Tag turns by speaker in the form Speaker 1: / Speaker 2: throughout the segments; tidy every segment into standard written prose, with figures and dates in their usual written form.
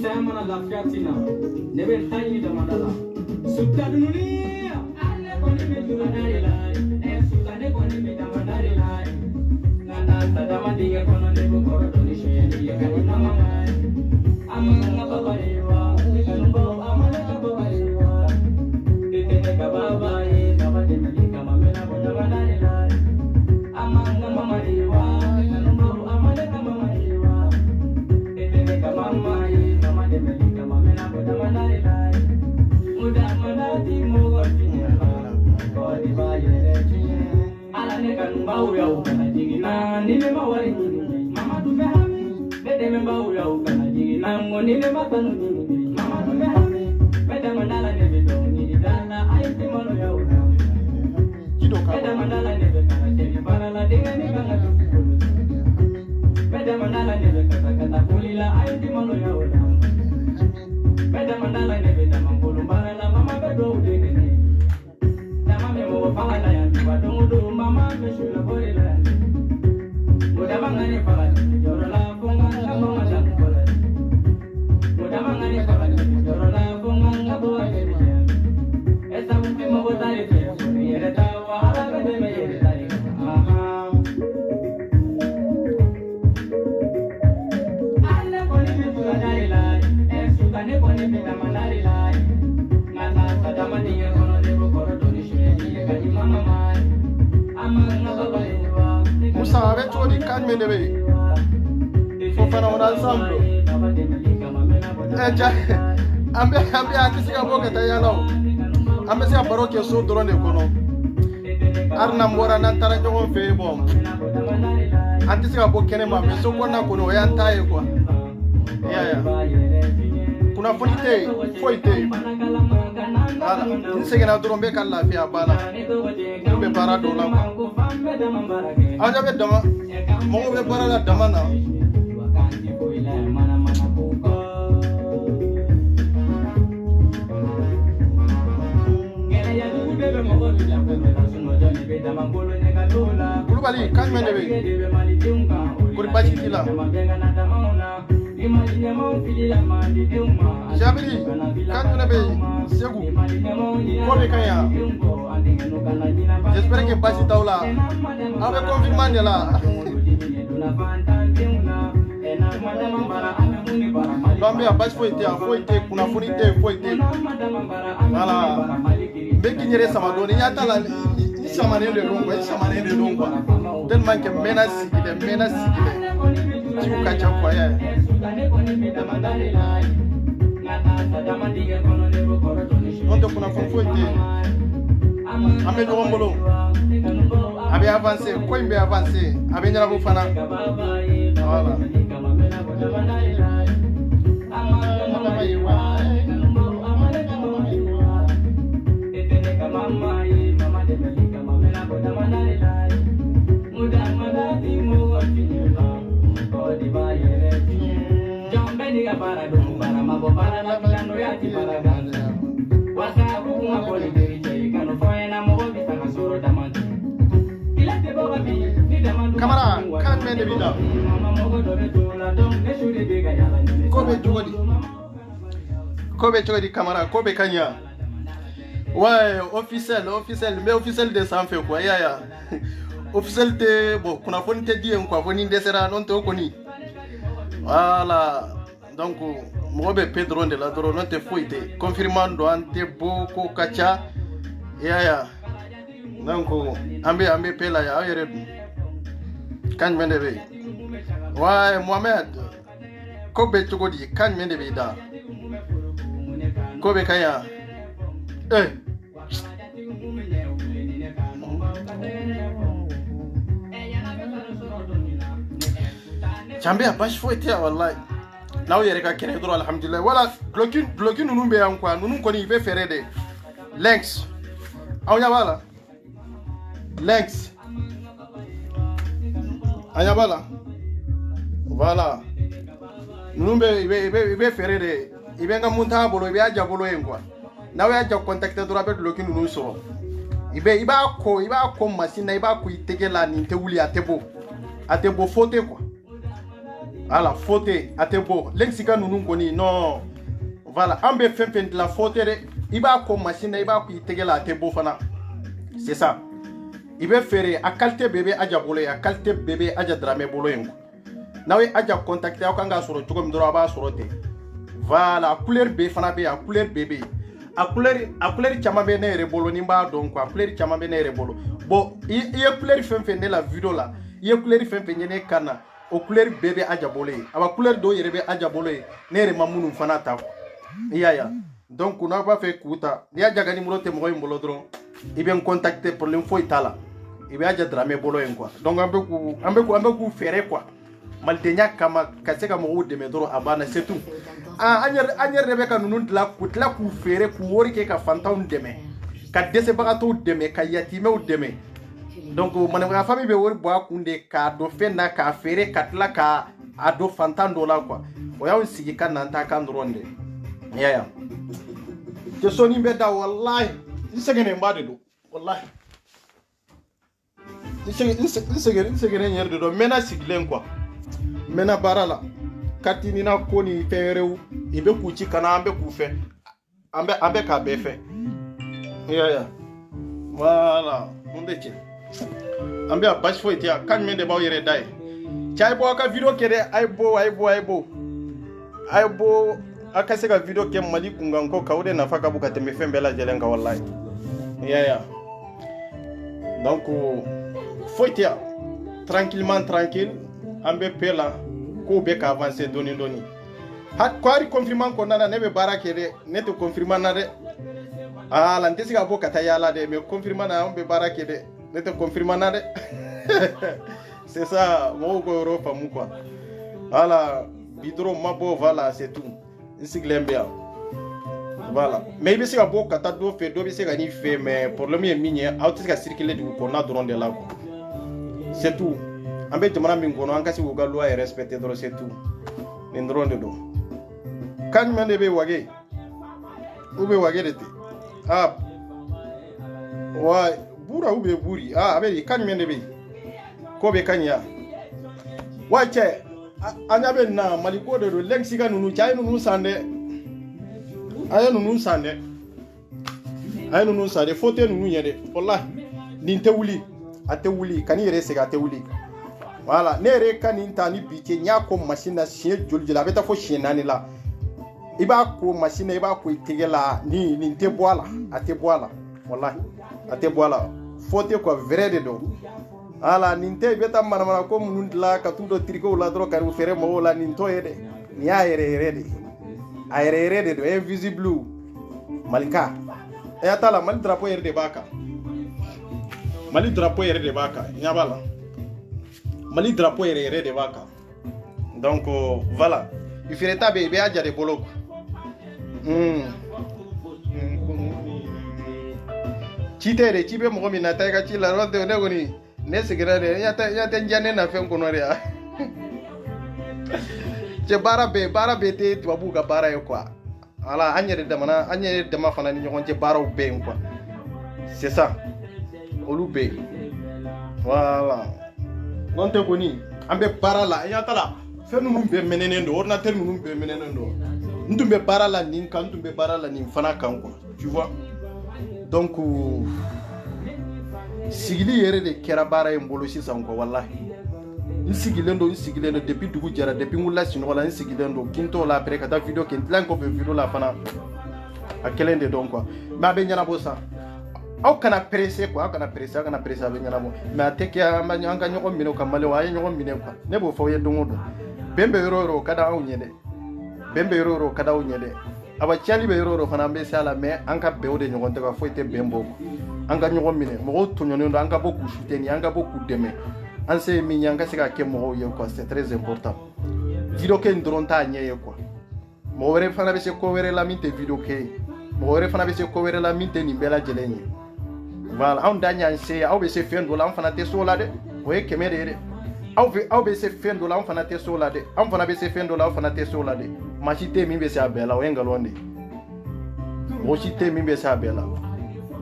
Speaker 1: saya mana lafiya tina ne bɛ taa ɲini damada la suta dununi ale kɔni bɛ damada de la suta ne kɔni bɛ damada de la nana sadama dingɛ kɔnɔ ne bɛ kɔrɔ dɔɔni sonyɛli ye ka di mama ma a ma kan ka baba de wa ne kanubaw a ma ne ka baba de wa ne tɛ ne ka baba ye baba dɛmɛli kama n bɛna bɔ damada de la a ma kan ka mama de wa ne kanubaw a ma ne ka mama de wa ne tɛ ne ka mama ye mama dɛmɛli kama n bɛna bɔ damada de la muda mana di mɔgɔ tiɲɛ la kɔdi b'a yɛrɛ tiɲɛ ala ne kanubaw y'aw kana jigin na ni ne ma wari ɲini mama dun bɛ hami ne dɛmɛbaw y'aw kana jigin na n ko ni ne ma kanu ɲini mama dun bɛ hami bɛ damada la ne bɛ dɔnkili da la a ye te maloyaw la bɛ damada la ne bɛ kana cɛli baara la denkɛni kan ka dusu kolo bɛ damada la ne bɛ kata foli la a ye te maloyaw la bɛ damada la ne bɛ damakolo baara la mama bɛ dɔw de kɛnɛ dama bɛ mɔgɔ faga la yan tuba don o don mama bɛ su la bɔre la yan o dama ŋa ne faga jɔyɔrɔ la fo n ka n ka mama da mɔgɔ la o dama ŋa ne faga jɔyɔrɔ la fo n ka n ka bɔ a yɛrɛ cɛ ɛ sabu bi mɔgɔ ta de fɛ fo ne yɛrɛ ta wa ala bɛ dɛmɛ yɛrɛ ta de kama ale kɔni bɛ tulada de la suka ne kɔni bɛ damada de la nka taa sadama dingɛ kɔnɔ ne bɛ kɔrɔ dɔɔni sonyɛli ye ka di mama ma a ma kan ka baba de wa
Speaker 2: Musa a bɛ cogo di kan min de bɛ yen fo fana o ensemble ja an bɛ an tɛ se ka bɔ ka taa yala o an bɛ se ka baro kɛ so dɔrɔn de kɔnɔ hali n'an bɔra n'an taara ɲɔgɔn fɛ yen bɔn an tɛ se ka bɔ kɛnɛ ma mais so kɔnɔna kɔnɔ o y'an ta ye quoi i y'a ye kunnafoni tɛ yen foyi tɛ yen voilà n seginna dɔrɔn n bɛ ka lafiya banna n bɛ baara dɔw la quoi aw ɲɛ bɛ dama mɔgɔw bɛ baara la dama na Kulubali kan jumɛn de bɛ yen kori baasi t'i la Jabiri kan jumɛn bɛ yen Segu ko bɛ kan yan j'espère que baasi t'aw la aw bɛ confinement de la non bɛ yan baasi foyi tɛ yan foyi tɛ kunnafoni tɛ foyi tɛ voilà n bɛ k'i yɛrɛ sama dɔɔni n y'a ta la n samanen de don quoi n samanen de don quoi tellement que n mɛnna sigi dɛ ciw ka ca quoi yɛ n'o tɛ kunnafoni foyi tɛ yen an bɛ ɲɔgɔn bolo a bɛ avancer ko in bɛ avancer a bɛ ɲɛnabɔ fana voilà Kamara, kan jumɛn de b'i la? Ko bɛ cogo di? Ko bɛ cogo di Kamara? Ko bɛ ka ɲa? Ouais, officiel, mais officiel de sanfɛ quoi, i y'a ye officiel tɛ bon kunnafoni tɛ di yen quoi, fo ni n dɛsɛra n'o tɛ o kɔni voilà donc mɔgɔ bɛ pe dɔrɔn de la dɔrɔn n'o tɛ foyi tɛ confirmant don an tɛ bɔ ko ka ca i y'a ye donc an bɛ pe la yan aw yɛrɛ dun kan jumɛn de bɛ yen ouais Mohamed ko bɛ cogo di kan jumɛn de b'i da ko bɛ ka yan Jambe a baasi foyi tɛ yan wallahi n'aw yɛrɛ ka kɛnɛ dɔrɔn alhamdulilayi voilà bloki ninnu bɛ yan quoi ninnu kɔni i bɛ fɛɛrɛ de Lynx aw ɲɛ b'a la Lynx a ɲɛ b'a la voilà ninnu i bɛ fɛɛrɛ de i bɛ n ka mun t'a bolo i bɛ y'a ja bolo yen quoi n'aw y'a ja contacter dɔrɔn a bɛ bloki ninnu sɔrɔ i b'a ko machine na i b'a ko i tɛgɛ la nin tɛ wuli a tɛ bɔ fo tɛ quoi ala faute ate bo lexika nunu koni non voilà ambe fenfen de la faute de iba ko machine iba ko itegela ate bo fana c'est ça ibe fere a qualité bébé aja bolo ya qualité bébé aja drame bolo yengo nawe aja contacter akanga soro chogo mdoro aba soro te voilà couleur B fana be a couleur bébé a couleur chama be na ere bolo nimba donc quoi couleur chama be na ere bolo bon il couleur fenfen de la vidéo là il couleur fenfen ne kana o couleur bébé aja bolo aba couleur do yere be aja bolo ne ere mamunu fana ta iya donc on a pas fait kuta ni aja gani mulo te mo mbolo dron ibe en contacter pour l'info itala ibe aja drame bolo en quoi donc ambe ku faire quoi maltenya kama kaseka mo de medoro abana c'est tout anyer rebeka nunu la ku faire ku wori ke ka fantaw deme ka dese bagato deme ka yatime o deme donc mananga fami be wori bo akunde ka do fenda ka faire katla ka ado fantando la quoi o yaw sigi kan nan ta kan ronde ya je soni mbeda wallahi isegene mbade do wallahi isegene nyerde do mena siglen quoi mena barala katini na koni ferew ibe kuchi kana ambe kufe ambe ka befe ya voilà ondeche ambe abash foitia kan mende baw yere dai chai bo ka video kere aibo akase ka video ke mali kunganko kawde na faka buka teme fembela jelenga wallahi ya donc foitia tranquille ambe pela ko be ka avancer doni hat kwari confirmant ko nana nebe barakere neto confirmant na de la ntesi ka boka tayala de me confirmant na ambe barakere neto confirmant na de c'est ça mo ko Europa mu quoi voilà bidro mabo voilà c'est tout insiglembia voilà mais ibe se ka boka ta do fe do be se ka ni fe mais problème est minier autis ka circuler du ko na drone de là c'est tout ambe jamana min gono ankasi wo gallo ay respecter do c'est tout ni drone do kan mende be wage ube wage de te wa bura ube buri abe kan mende be ko be kanya wache anya be na maliko de do lexika nunu chai nunu sande ayo nunu sande fote nunu yede wallahi ninte wuli ate wuli kani yere sega ate wuli voilà nere kani ntani bike nya ko machine na chien joljila beta fo chien nani la iba ko machine iba ko itigela ni nte boala ate boala wallahi ate boala fote ko vrai de do ala ninte beta manamana ko munundla ka tudo triko la dro karu fere mo la ninto yede ni ayere de do invisible malika e atala mal drapeau yerde baka mali drapeau yerde baka nyabala mali drapeau yerde baka donc voilà il ferait tabe be aja de bolok chitere chibe mo mi na taiga chila rote ne goni ne sigirade yata njane na fen kono ria je bara be te tubabu ga bara yo quoi ala anyere de ma fana ni nyon je bara o be quoi c'est ça olu be voilà non te koni ambe bara la yata la fen num be menenen do ordinateur num be menenen do ntumbe bara la nin kan ntumbe bara la nin fana kan quoi tu vois donc sigili yere de kera bara en bolo sisan ko wallahi insigilendo depuis dugu jara depuis ngula sino wala insigilendo kinto la après kata video kin plan ko video la fana akelende donc quoi ma be nyana bosa au kana pressé quoi kana pressé be nyana mo ma teke amba nyanga nyoko mine ko male wa nyoko mine quoi ne bo fo ye dongodo bembe yoro kada au nyede aba chali be yoro fana be sala mais anka bewde nyoko te ko fo te bembo anga nyoko mine mo to nyono anga boku shuteni anga boku deme anse mi nyanga sika ke mo yo quoi c'est très important video ke ndronta nyeye quoi mo were fana be se ko were la minte video ke mo were fana be se ko were la minte ni bela jelenye voilà on danya se au be se fendo la on fana te sola de o e kemere de au be se fendo la on fana te sola de on fana be se fendo la on fana te sola de machite mi be se abela o engalonde o chite mi be se abela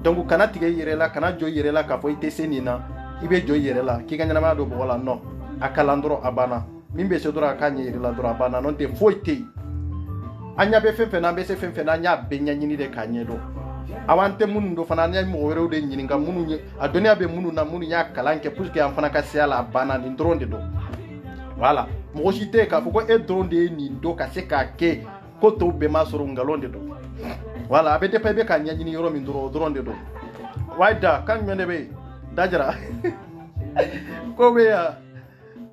Speaker 2: donc kana tige yere la kana jo yere la ka fo ite senina ibe jo yere la ki ganyana ma do bola no akalandro abana min be se dora ka ɲɛ la dora bana non te foyi te anya be fɛn fɛn na be se fɛn fɛn na nya be nya ɲini de ka ɲɛ do awante munu do fana nya mo wɛrɛw de ɲini ka munu ɲe a dɔnniya be munu na munu nya kalan kɛ pour que an fana ka se ala bana ni dɔrɔn de do voilà mɔgɔ si tɛ k'a fɔ ko e dɔrɔn de ye nin do ka se k'a kɛ ko tɔw bɛɛ ma sɔrɔ ngalon de do voilà a bɛ dépend i bɛ ka ɲɛɲini yɔrɔ min dɔrɔn de do wayda kan jumɛn de bɛ yen dajara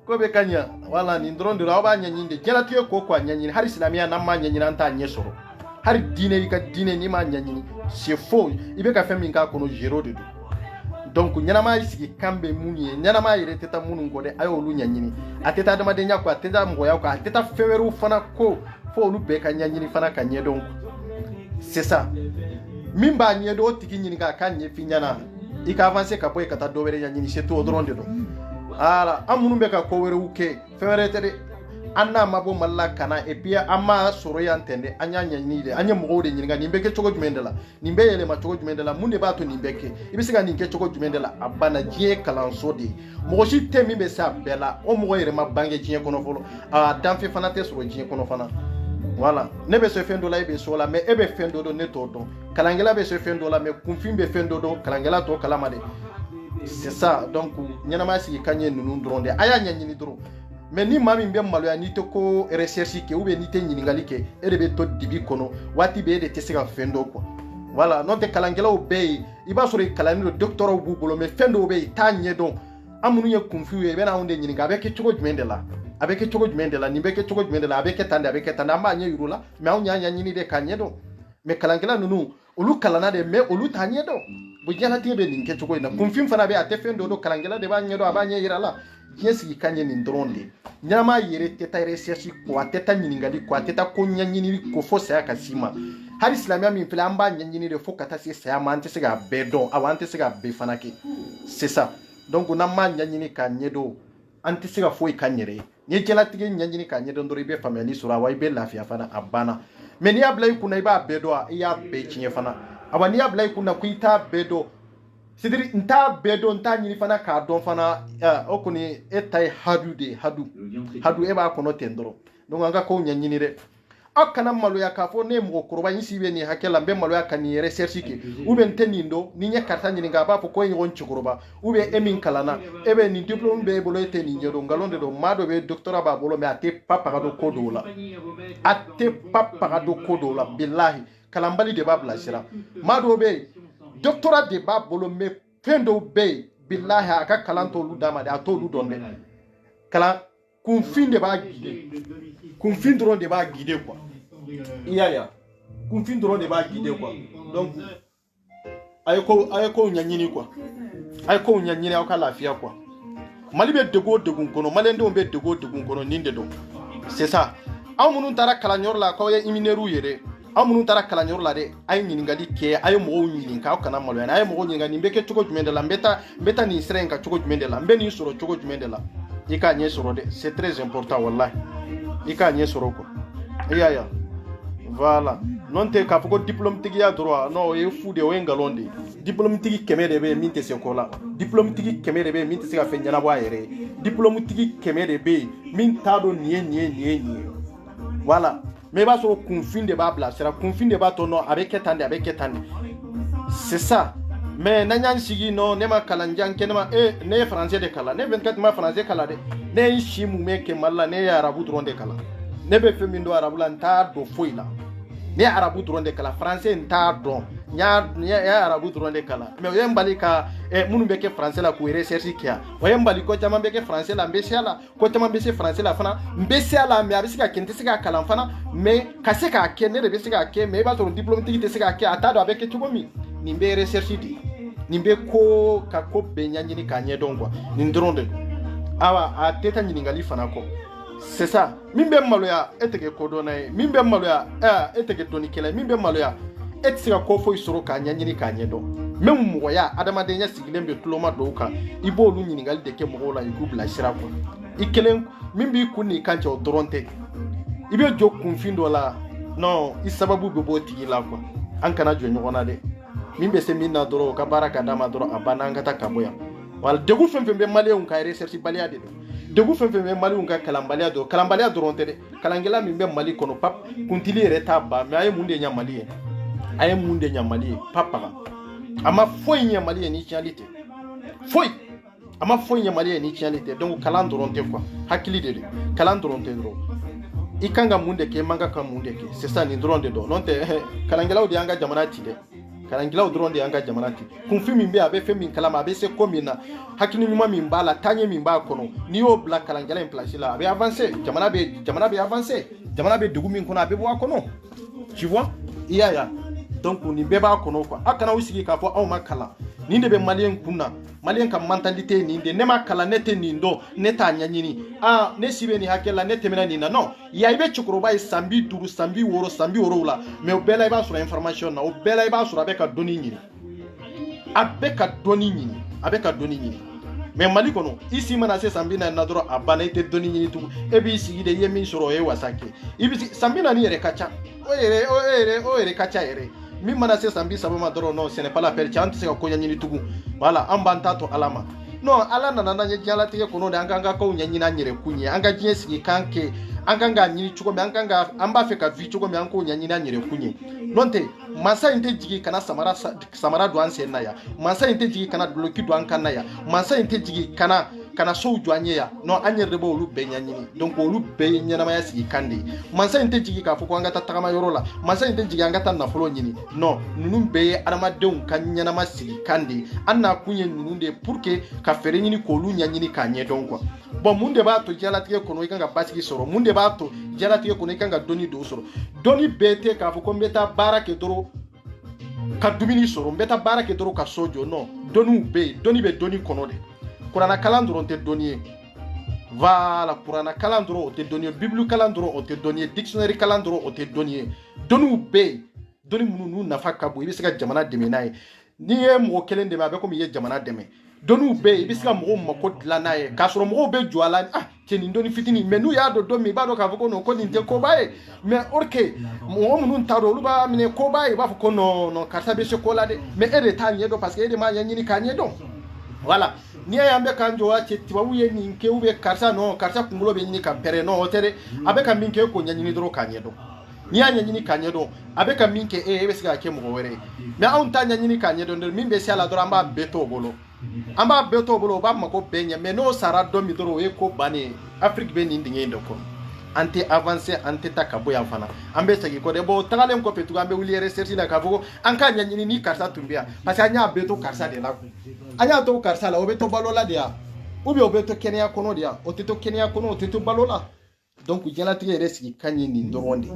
Speaker 2: ko bɛ ka ɲɛ voilà nin dɔrɔn de do aw b'a ɲɛɲini de diɲɛlatigɛ ko a ɲɛɲini hali silamɛya n'an m'a ɲɛɲini an t'a ɲɛ sɔrɔ hali diinɛ i ka diinɛ n'i m'a ɲɛɲini c'est faux i bɛ ka fɛn min k'a kɔnɔ zéro de do donc ɲɛnama yi sigi kan bɛ mun ye ɲɛnama yɛrɛ tɛ taa minnu kɔ dɛ a y'olu ɲɛɲini a tɛ taa adamadenya kɔ a tɛ taa mɔgɔya kɔ a tɛ taa fɛn wɛrɛw fana ko fo olu bɛɛ ka ɲɛɲini fana ka ɲɛdɔn c'est ça min b'a ɲɛdɔn o tigi ɲininka a ka ɲɛfin ɲɛna i ka avancer ka bɔ yen ka taa dɔ wɛrɛ ɲɛɲini c'est tout o dɔrɔn de don voilà an minnu bɛ ka ko wɛrɛw kɛ fɛn wɛrɛ tɛ dɛ an n'a ma bɔ Mali la ka na et puis an ma sɔrɔ yan ten dɛ an y'a ɲɛɲini de an ye mɔgɔw de ɲininka nin bɛ kɛ cogo jumɛn de la nin bɛ yɛlɛma cogo jumɛn de la mun de b'a to nin bɛ kɛ i bɛ se ka nin kɛ cogo jumɛn de la a banna diɲɛ ye kalanso de ye mɔgɔ si tɛ min bɛ se a bɛɛ la o mɔgɔ yɛrɛ ma bange diɲɛ kɔnɔ fɔlɔ a danfɛn fana tɛ sɔrɔ diɲɛ kɔnɔ fana voilà ne bɛ se fɛn dɔ la e bɛ so la mais e bɛ fɛn dɔ dɔn ne t'o dɔn kalankɛla bɛ se fɛn dɔ la mais kunfin bɛ fɛn dɔ dɔn kalankɛla t'o kalama de c'est ça donc ɲɛnama sigi ka ɲɛ ninnu dɔrɔn de a y'a ɲɛɲini dɔrɔn mais ni maa min bɛ maloya n'i tɛ ko recherche kɛ ou bien n'i tɛ ɲininkali kɛ e de bɛ to dibi kɔnɔ waati bɛɛ e de tɛ se ka fɛn dɔ quoi voilà n'o tɛ kalankɛlaw bɛɛ ye i b'a sɔrɔ kalannen don docteurs b'u bolo mais fɛn dɔw bɛ yen i t'a ɲɛdɔn an minnu ye kunfiw ye i bɛ na anw de ɲininka a bɛ kɛ cogo jumɛn de la a bɛ kɛ cogo jumɛn de la nin bɛ kɛ cogo jumɛn de la a bɛ kɛ tan de a bɛ kɛ tan de an b'a ɲɛ yir'u la mais anw y'a ɲɛɲini de k'a ɲɛdɔn mais kalankɛla ninnu olu kalanna de mais olu t'a ɲɛdɔn bon diɲɛlatigɛ bɛ nin kɛ cogo in na kunfin fana bɛ a tɛ fɛn dɔ dɔn kalankɛla de b'a ɲɛdɔn a b'a ɲɛ yira la diɲɛ sigi ka ɲɛ nin dɔrɔn de ɲɛnama yɛrɛ tɛ taa recherche kɔ a tɛ taa ɲininkali kɔ a tɛ taa ko ɲɛɲini ko fo saya ka s'i ma hali silamɛya min filɛ an b'a ɲɛɲini de fo ka taa se saya ma an tɛ se k'a bɛɛ dɔn awa an tɛ se k'a bɛɛ fana kɛ c'est ça donc n'an m'a ɲɛɲini k'a ɲɛdɔn an tɛ se ka foyi k'an yɛrɛ ye n'i ye diɲɛlatigɛ ɲɛɲini k'a ɲɛdɔn dɔrɔn i bɛ faamuyali sɔrɔ awa i bɛ lafiya fana a banna mais n'i y'a bila i kunna i b'a bɛɛ dɔn i y'a bɛɛ tiɲɛ fana awa n'i y'a bila i kunna ko i t'a bɛɛ dɔn c'est-à-dire n t'a bɛɛ dɔn n t'a ɲini fana k'a dɔn fana o kɔni e ta ye hadu de ye hadu e b'a kɔnɔ ten dɔrɔn donc an ka kow ɲɛɲini dɛ aw kana maloya k'a fɔ ne ye mɔgɔkɔrɔba in si bɛ nin hakɛ la n bɛ maloya ka nin recherche kɛ ou bien n tɛ nin dɔn ni n ye karisa ɲininka a b'a fɔ ko e ɲɔgɔn cɛkɔrɔba ou bien e min kalanna e bɛ nin diplôme bɛ e bolo e tɛ nin ɲɛdɔn nkalon de don maa dɔ bɛ doctorat b'a bolo mais a tɛ pa paga don ko dɔw la a tɛ pa paga don ko dɔw la bilahi kalanbali de b'a bilasira maa dɔw bɛ yen doctorat de b'a bolo mais fɛn dɔw bɛ yen bilahi a ka kalan t'olu d'a ma de a t'olu dɔn dɛ kalan kunfin de b'a guider kunfin dɔrɔn de b'a guider quoi i y'a ye kunfin dɔrɔn de b'a guider quoi donc a ye kow ɲɛɲini quoi a ye kow ɲɛɲini aw ka lafiya quoi Mali bɛ degun o degun kɔnɔ maliyɛndenw bɛ degun o degun kɔnɔ nin de don c'est ça aw minnu taara kalanyɔrɔ la k'aw ye immineru ye dɛ aw minnu taara kalanyɔrɔ la dɛ a ye ɲininkali kɛ a ye mɔgɔw ɲininka aw kana maloya a ye mɔgɔw ɲininka nin bɛ kɛ cogo jumɛn de la n bɛ taa nin sira in kan cogo jumɛn de la n bɛ nin sɔrɔ cogo jumɛn de la i k'a ɲɛ sɔrɔ dɛ c'est très important wallahi i k'a ɲɛ sɔrɔ quoi i y'a ye voilà n'o tɛ k'a fɔ ko diplôme tigiya dɔrɔn non o ye fu de o ye nkalon de ye diplôme tigi 100 de bɛ yen min tɛ se ko la diplôme tigi 100 de bɛ yen min tɛ se ka fɛn ɲɛnabɔ a yɛrɛ ye diplôme tigi 100 de bɛ yen min t'a dɔn nin ye voilà mais i b'a sɔrɔ kunfin de b'a bilasira kunfin de b'a to non a bɛ kɛ tan de a bɛ kɛ tan de c'est ça mais n'an y'an sigi non ne ma kalan jan kɛ ne ye français de kalan ne 24 ma français kalan dɛ ne ye si mun bɛ kɛ Mali la ne ye arabu dɔrɔn de kalan ne bɛ fɛn min dɔn arabu la n t'a dɔn foyi la ne ye arabu dɔrɔn de kalan français n t'a dɔn n y'a arabu dɔrɔn de kalan mais o ye n bali ka minnu bɛ kɛ français la k'u recherche kɛ yan o ye n bali ko caman bɛ kɛ français la n bɛ se a la ko caman bɛ se français la fana n bɛ se a la mais a bɛ se ka kɛ n tɛ se k'a kalan fana mais ka se k'a kɛ ne de bɛ se k'a kɛ mais i b'a sɔrɔ diplôme tigi tɛ se k'a kɛ a t'a dɔn a bɛ kɛ cogo min nin bɛ recherche de nin bɛ ka ko bɛɛ ɲɛɲini k'a ɲɛdɔn quoi nin dɔrɔn de don awa a tɛ taa ɲininkali fana kɔ c'est ça min bɛ maloya e tɛ kɛ kodɔnna ye min bɛ maloya e tɛ kɛ dɔnnikɛla ye min bɛ maloya e tɛ se ka ko foyi sɔrɔ k'a ɲɛɲini k'a ɲɛdɔn même mɔgɔya adamadenya sigilen bɛ tuloma dɔw kan i b'olu ɲininkali de kɛ mɔgɔw la i k'u bila sira quoi i kelen min b'i kun n'i kan cɛ o dɔrɔn tɛ i bɛ jɔ kunfin dɔ la non i sababu bɛ bɔ o tigi la quoi an kana jɔ ɲɔgɔn na dɛ min bɛ se min na dɔrɔn o ka baara ka d'a ma dɔrɔn a banna an ka taa ka bɔ yan wala degun fɛn fɛn bɛ maliyɛnw ka recherche baliya de don degu fen fen mali unka kalambalia dɔrɔn tɛ dɛ kalangela min bɛ mali kɔnɔ pap kuntili yɛrɛ t'a ba mais a ye mun de ɲa mali ye a ye mun de ɲa mali ye papaga a ma foyi ɲɛ mali ye ni tiɲɛli tɛ foyi a ma foyi ɲɛ mali ye ni tiɲɛli tɛ donc kalan dɔrɔn tɛ quoi hakili de don kalan dɔrɔn tɛ dɔrɔn i kan ka mun de kɛ i man ka mun de kɛ c'est ça nin dɔrɔn de don n'o tɛ kalangelaw de y'an ka jamana ci dɛ kalangilaw dɔrɔn de y'an ka jamana ci kunfin min bɛ a bɛ fɛn min kalama a bɛ se ko min na hakili ɲuman min b'a la taaɲɛ min b'a kɔnɔ n'i y'o bila kalangela in place la a bɛ avancer jamana bɛ avancer jamana bɛ dugu min kɔnɔ a bɛ bɔ a kɔnɔ tu vois i y'a ye donc nin bɛɛ b'a kɔnɔ quoi a kana aw sigi k'a fɔ aw ma kalan nin de bɛ maliyɛn kun na maliyɛn ka mentalité ye nin de ne ma kalan ne tɛ nin dɔn ne t'a ɲɛɲini ne si bɛ nin hakɛ la ne tɛmɛna nin na non ya i bɛ cɛkɔrɔba ye san 50 san 60 san 70 mais o bɛɛ la i b'a sɔrɔ information na o bɛɛ la i b'a sɔrɔ a bɛ ka dɔnni ɲini a bɛ ka dɔnni ɲini mais mali kɔnɔ i si mana se san 40 na dɔrɔn a banna i tɛ dɔnni ɲini tugun e b'i sigi de i ye min sɔrɔ o ye wasa kɛ i bɛ san 40 yɛrɛ ka ca o yɛrɛ ka ca yɛrɛ min mana se san 30 ma dɔrɔn non ce n'est pas la peine an tɛ se ka ko ɲɛɲini tugun voilà an b'an ta to ala ma non ala nana n'an ye diɲɛlatigɛ kɔnɔ de an kan ka kow ɲɛɲini an yɛrɛ kun ye an ka diɲɛ sigi kan kɛ an kan k'a ɲini cogo min an b'a fɛ ka vi cogo min an k'o ɲɛɲini an yɛrɛ kun ye n'o tɛ masa in tɛ jigin kana samara don an sen na yan masa in tɛ jigin kana duloki don an kan na yan masa in tɛ jigin kana sow jɔ an ye yan non an yɛrɛ de b'olu bɛɛ ɲɛɲini donc olu bɛɛ ye ɲɛnamaya sigi kan de ye masa in tɛ jigin k'a fɔ ko an ka taa tagama yɔrɔ la masa in tɛ jigin an ka taa nafolo ɲini non ninnu bɛɛ ye adamadenw ka ɲɛnama sigi kan de ye an n'a kun ye ninnu de ye pour que ka fɛɛrɛ ɲini k'olu ɲɛɲini k'a ɲɛdɔn quoi bon mun de b'a to diɲɛlatigɛ kɔnɔ i kan ka basigi sɔrɔ mun de b'a to diɲɛlatigɛ kɔnɔ i kan ka dɔnni dɔw sɔrɔ dɔnni bɛɛ tɛ k'a fɔ ko n bɛ taa baara kɛ dɔrɔn ka dumuni sɔrɔ n bɛ taa baara kɛ dɔrɔn ka so jɔ non dɔnniw bɛ yen dɔnni bɛ dɔnni kɔnɔ de kuranna kalan dɔrɔn tɛ dɔnni ye voilà kuranna kalan dɔrɔn o tɛ dɔnni ye bible kalan dɔrɔn o tɛ dɔnni ye dictionnaire kalan dɔrɔn o tɛ dɔnni ye dɔnniw bɛ yen dɔnni minnu n'u nafa ka bon i bɛ se ka jamana dɛmɛ n'a ye n'i ye mɔgɔ kelen dɛmɛ a bɛ komi i ye jamana dɛmɛ dɔnniw bɛ yen i bɛ se ka mɔgɔw mako dilan n'a ye k'a sɔrɔ mɔgɔw bɛ jɔ a la cɛ nin dɔnni fitinin mais n'u y'a dɔn don min i b'a dɔn k'a fɔ ko non ko nin tɛ koba ye mais or que mɔgɔ minnu t'a dɔn olu b'a minɛ koba ye i b'a fɔ ko non karisa bɛ se ko la dɛ mais e de t'a ɲɛdɔn parce que e de m'a ɲɛɲini k'a ɲɛdɔn voilà n'i y'a ye an bɛ k'an jɔ a cɛ tubabu ye nin kɛ ou bien karisa kunkolo bɛ ɲini ka pɛrɛn non o tɛ dɛ a bɛ ka min kɛ e k'o ɲɛɲini dɔrɔn k'a ɲɛdɔn n'i y'a ɲɛɲini k'a ɲɛdɔn a bɛ ka min kɛ e bɛ se k'a kɛ mɔgɔ wɛrɛ ye mais anw t'a ɲɛɲini k'a ɲɛdɔn dɔrɔn min bɛ se a la dɔrɔn an b'a bɛɛ to o bolo o b'a mako bɛɛ ɲɛ mais n'o sara dɔ min dɔrɔn o ye ko bannen ye Afrique bɛ nin dingɛ in de kɔnɔ an tɛ avancer an tɛ taa ka bɔ yan fana an bɛ segin kɔ dɛ bon tagalen kɔfɛ tugun an bɛ wuli recherche la k'a fɔ ko an k'a ɲɛɲini ni karisa tun bɛ yan parce que an y'a bɛɛ to karisa de la an y'a to karisa la o bɛ to balo la de yan ou bien o bɛ to kɛnɛya kɔnɔ de yan o tɛ to kɛnɛya kɔnɔ o tɛ to balo la donc diɲɛlatigɛ yɛrɛ sigi kan ye nin dɔrɔn de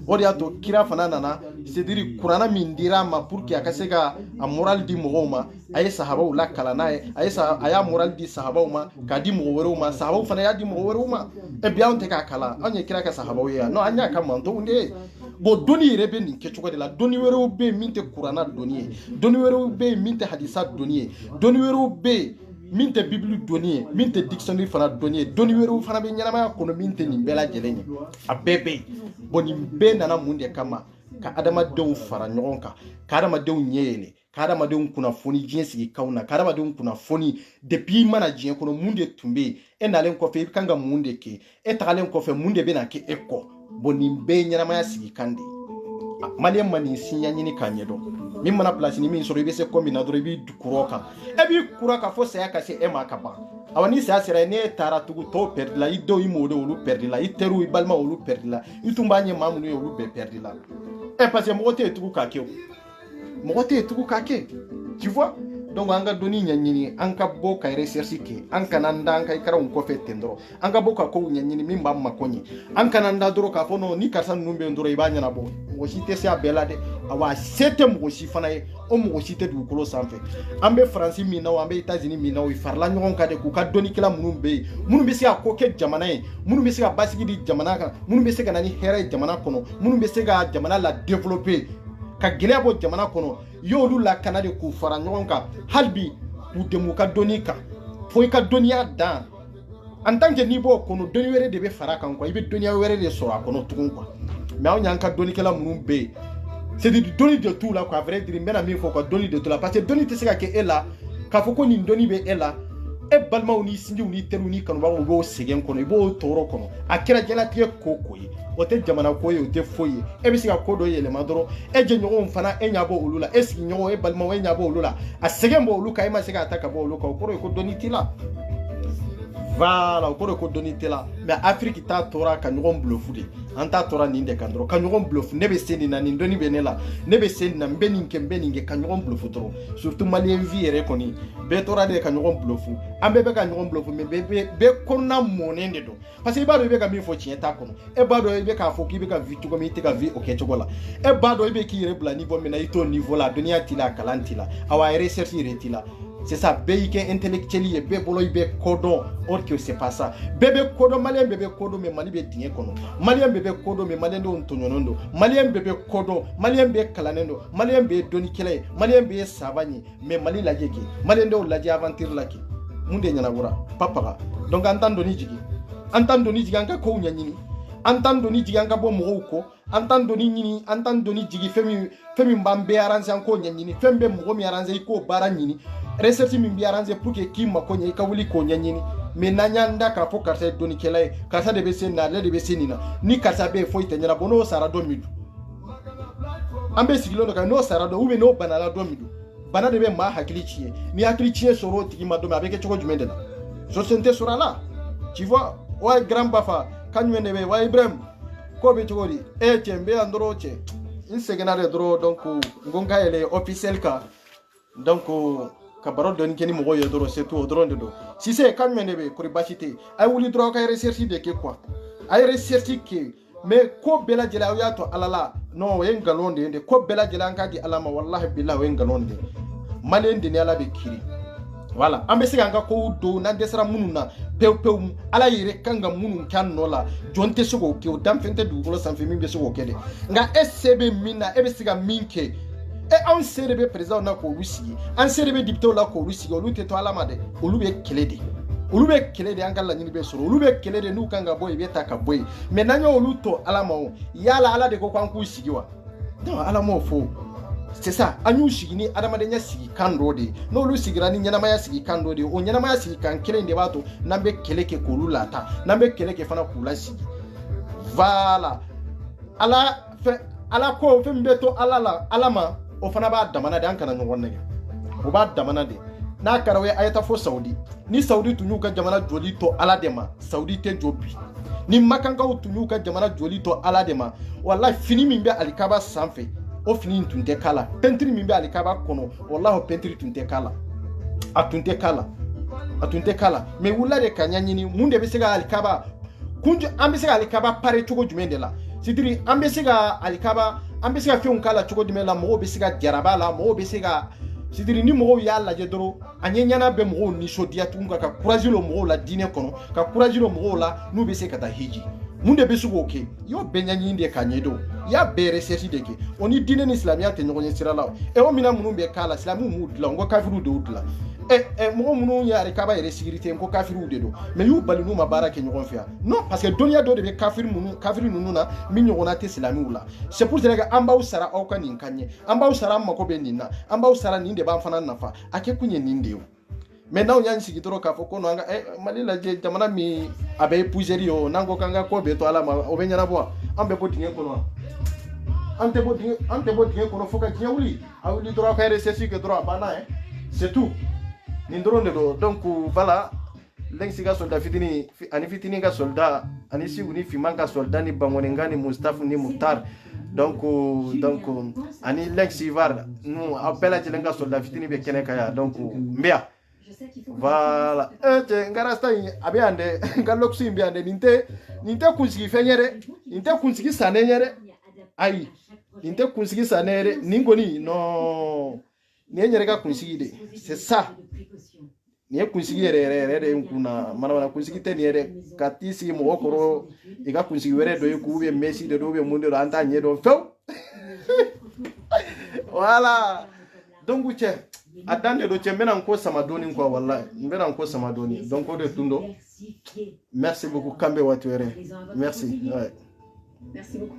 Speaker 2: o de y'a to kira fana nana c'est-à-dire kuranna min dira a ma pour que a ka se ka a moral di mɔgɔw ma a ye sahabaw la kalan n'a ye a y'a moral di sahabaw ma k'a di mɔgɔ wɛrɛw ma sahabaw fana y'a di mɔgɔ wɛrɛw ma et bi anw tɛ k'a kalan anw ye kira ka sahabaw ye non an y'a ka mantonw de ye bon dɔnni yɛrɛ bɛ nin kɛcogo de la dɔnni wɛrɛw bɛ yen min tɛ kuranna dɔnni ye dɔnni wɛrɛw bɛ yen min tɛ hadisa dɔnni ye dɔnni wɛrɛw bɛ yen min tɛ bible dɔnni ye min tɛ dictionnaire fana dɔnni ye dɔnni wɛrɛw fana bɛ ɲɛnamaya kɔnɔ min tɛ nin bɛɛ lajɛlen ye a bɛɛ bɛ yen bon nin bɛɛ nana mun de kama ka adamadenw fara ɲɔgɔn kan ka adamadenw ɲɛ yɛlɛ ka adamadenw kunnafoni diɲɛ sigi kanw na ka adamadenw kunnafoni depuis i mana diɲɛ kɔnɔ mun de tun bɛ yen e nalen kɔfɛ i kan ka mun de kɛ e tagalen kɔfɛ mun de bɛna kɛ e kɔ bon nin bɛɛ ye ɲɛnamaya sigi kan de ye maliyɛn ma nin si ɲɛɲini k'a ɲɛdɔn min mana place ni min sɔrɔ i bɛ se ko min na dɔrɔn i b'i kura kan e b'i kura kan fo saya ka se e ma ka ban awa ni saya sera n'e taara tugun tɔw perdre la i denw i mɔdenw olu perdre la i teriw i balimaw olu perdre la i tun b'a ɲɛ maa minnu ye olu bɛɛ perdre la parce que mɔgɔ tɛ yen tugun k'a kɛ o mɔgɔ tɛ yen tugun k'a kɛ tu vois donc an ka dɔnni ɲɛɲini an ka bɔ ka recherche kɛ an kana n da an ka ikaraw kɔfɛ ten dɔrɔn an ka bɔ ka kow ɲɛɲini min b'an mako ɲɛ an kana n da dɔrɔn k'a fɔ non ni karisa ninnu bɛ yen dɔrɔn i b'a ɲɛnabɔ mɔgɔ si tɛ se a bɛɛ la dɛ awa se tɛ mɔgɔ si fana ye o mɔgɔ si tɛ dugukolo sanfɛ an bɛ faransi min na o an bɛ États-Unis min na o farala ɲɔgɔn kan de k'u ka dɔnnikɛla minnu bɛ yen minnu bɛ se ka ko kɛ jamana ye minnu bɛ se ka basigi di jamana kan minnu bɛ se ka na ni hɛrɛ ye jamana kɔnɔ minnu bɛ se ka jamana la développer ka gɛlɛya bɔ jamana kɔnɔ i y'olu lakana de k'u fara ɲɔgɔn kan hali bi k'u dɛmɛ u ka dɔnni kan fo i ka dɔnniya dan en tant que n'i b'o kɔnɔ dɔnni wɛrɛ de bɛ fara kan quoi i bɛ dɔnniya wɛrɛ de sɔrɔ a kɔnɔ tugun quoi mais anw y'an ka dɔnnikɛla minnu bɛ yen c'est dire dɔnni de t'u la quoi à vrai dire n bɛna min fɔ ka dɔnni de t'u la parce que dɔnni tɛ se ka kɛ e la k'a fɔ ko nin dɔnni bɛ e la e balma ni sinji ni teru ni kanu ba wo segen kono e bo toro kono akira jela tie kokoyi o te jamana koyi o te foyi e bi siga kodo yele madoro e je nyogo mfana e nyabo ulula e sigi nyogo e balma we nyabo ulula a segen bo uluka e ma siga ataka bo uluka o koro ko donitila voilà o koro ko donitila mais Afrique ta tora ka nyogo mblofude anta tora ninde kandro ka nyogo mblofu nebe sendi na ndoni benela nebe sendi na mbeninge ka nyogo mblofu toro surtout malien viere koni be tora de ka nyogo mblofu ambe be ka nyogo mblofu me be konna monende do parce que ba do be ka mi fo chieta kono e ba do be ka fo ki be ka vitu ko mi te ka vi o ke chogola e ba do be ki rebla niveau me na ito niveau la dunia tila kalantila awa research retila. C'est ça, béike intellectuel, bébolo, bé codon, or que c'est pas ça. Bébé codon, malien bébé codon, mais mali bé dîner kono. Malien bébé codon, mais malien do tonyonondo. Malien bébé codon, malien bé kalanendo. Malien bé donikele, malien bé savani, mais mali la yegi. Malien do la di aventure laki. Munde nyanagura, papa. Donc entendre ni jigi. Entendre ni jigi anka ko nyanyini. Entendre ni jigi anka bo moko. Entendre ni nyini, entendre ni jigi femi mbambe aranze anko nyanyini. Fembe moko mi aranze iko bara nyini. Research min biaranze pour que ki makonye ka wuli ko nyanyini me nanyanda ka fo karsa doni kelay karsa de besen na le de besenina ni karsa be fo itanyara bono sara do midu ambe sigilo ka no sara do ube no banala do midu bana de be ma hakili chiye ni hakili chiye soro tiki ma do me avec choko jumende la so sente sura là tu vois ouais grand bafa kanyene be wa Ibrahim ko be chogori e tembe andoro che in segenare dro donc ngonga ele officiel ka donc kabaro doni keni mogo yo doro c'est tout doro ndo si c'est quand même be kuri bachite ay wuli dro ka recherche de ke quoi ay recherche ke mais ko bela jela ya to alala no yen galonde ende ko bela jela ngadi alama wallahi billahi wen galonde malen de ne ala be kiri voilà ambe siga nga ko do na desra mununa pew ala yire kanga munun kan nola jonte sugo ke o dam fente du golo san femi be sugo kede nga SCB mina ebe siga minke et on serebe président na ko rusi on serebe député la ko rusi olu te to alama de olu be kelede an kala nyini be soro olu be kelede nu kanga boy be taka boy mais nanyo olu to alama o yala ala de ko kwan ku sigiwa non alama fo c'est ça anyu sigini adama de nya sigi kando de no olu sigira ni nyana maya sigi kando de o nyana maya sigi kan kelende bato nambe keleke ko olu lata nambe keleke fana kula sigi voilà ala ko fe mbeto alama o fana ba damana de an kana ngon nege o ba damana de na karawe ayata fo Saudi ni Saudi tunyu ka jamana joli to ala dema Saudi te jobi ni makanga tunyu ka jamana joli to ala dema wallahi fini min be alikaba sanfe o fini tunte kala pentri min be alikaba kono wallahi pentri tunte kala atunte kala me wula de kanyanyini munde be sega alikaba kunju ambe sega alikaba pare chugo jumende la sidiri ambe sega alikaba ambe sega fi unkala chugo jumela mo be sega jarabala mo be sega sidiri ni mo ya la je doro anyanyana be mo ni sodia tunga ka courage lo mo la dine kono ka courage lo mo la nu be sega ta hiji munde be sugo ke yo benyanyi inde kanyedo ya bere sesi deke oni dine ni islamia te nyogonye sirala e o mina munu be kala islamu mudla ngo kafiru de udla mo munu ya rekaba ere sécurité ngo kafiru de do mais yu balinu mabara ke nyogon fia non parce que donia do de be kafiru nunu na mi nyogona te islamu la c'est pour dire que amba usara o kan inkanye amba usara mako be ninna amba usara ninde ba fana nafa ake kunye ninde mais now nyansi gitoro ka foko no anga malila je jamana mi abe puiseri yo nango kanga ko be to ala ma obenya bo ambe bo dinge kono ante bo dinge kono foka jiawuli awuli doro ka RSC que doro bana c'est tout ni ndoro ndo donc voilà lensiga soldat fitini ani fitini ga soldat ani si uni fimanga soldat ni bangonengani Mustafa ni Muhtar donc ani lensivar nous appela jelenga soldat fitini be keneka ya donc mbia voilà ngarasta abiande ngaloksu imbiande ninte kunsigi fenyere ninte kunsigi sanenyere ai ninte kunsigi sanere ningoni no nenyere ga kunsigi de c'est ça nie kunsigi re nkuna mana kunsigi tenere katisi mo okoro iga kunsigi were do yekube Messi de do be munde do antanye do few voilà donc uche adande do chembena nko samadoni nko wallahi mbena nko samadoni donc o de tundo merci beaucoup kambe watuere merci ouais. Merci beaucoup.